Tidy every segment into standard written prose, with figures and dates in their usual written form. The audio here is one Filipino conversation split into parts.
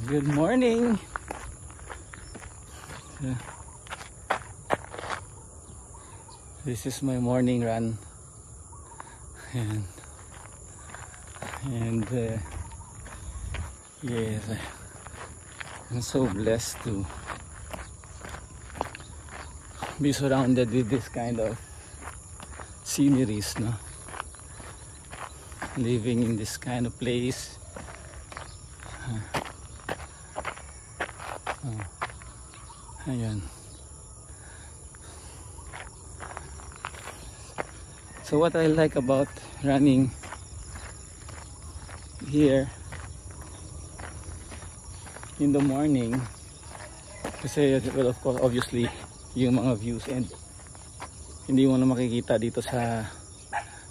Good morning. This is my morning run, and yes, I'm so blessed to be surrounded with this kind of sceneries, no? Living in this kind of place. Ayan. So what I like about running here in the morning, kasi well, of course, obviously yung mga views, and hindi mo na makikita dito sa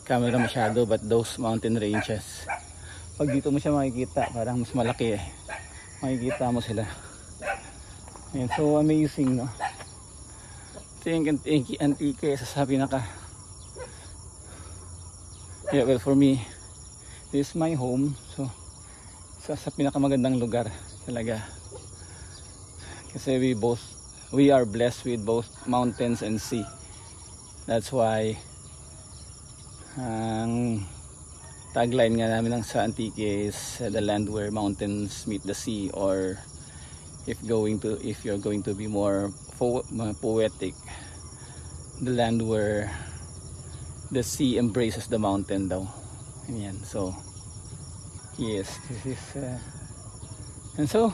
camera masyado, but those mountain ranges, pag dito mo siya makikita, parang mas malaki makikita mo sila. And so amazing, no? Ito yung Antique sa pinaka, yeah, well, for me this is my home, so sa pinakamagandang lugar talaga, kasi we are blessed with both mountains and sea. That's why ang tagline nga namin sa Antique is the land where mountains meet the sea, or if you're going to be more poetic, the land where the sea embraces the mountain daw. Ayan, so yes, this is and so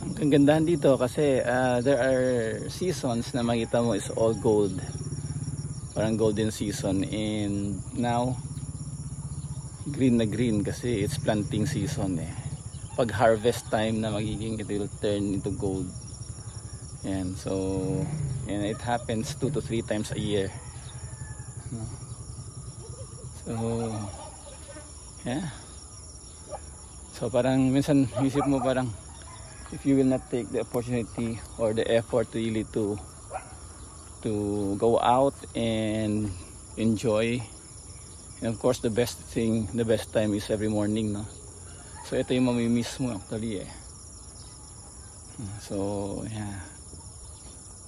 ang kagandahan dito kasi there are seasons na makita mo is all gold, parang golden season, and now green na green kasi it's planting season Pag harvest time na magiging, it will turn into gold. And so, and it happens 2 to 3 times a year. So yeah, so parang minsan isip mo, parang if you will not take the opportunity or the effort really to go out and enjoy, and of course the best time is every morning, no? So ito yung mamimiss mo actually So yeah,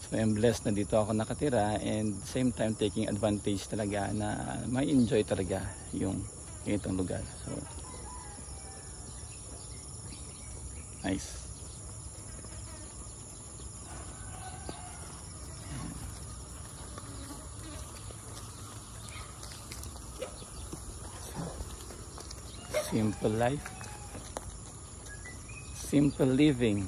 so I'm blessed na dito ako nakatira, and same time taking advantage talaga na may enjoy talaga yung itong lugar. So nice. Simple life, simple living.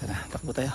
Tara, takbo tayo.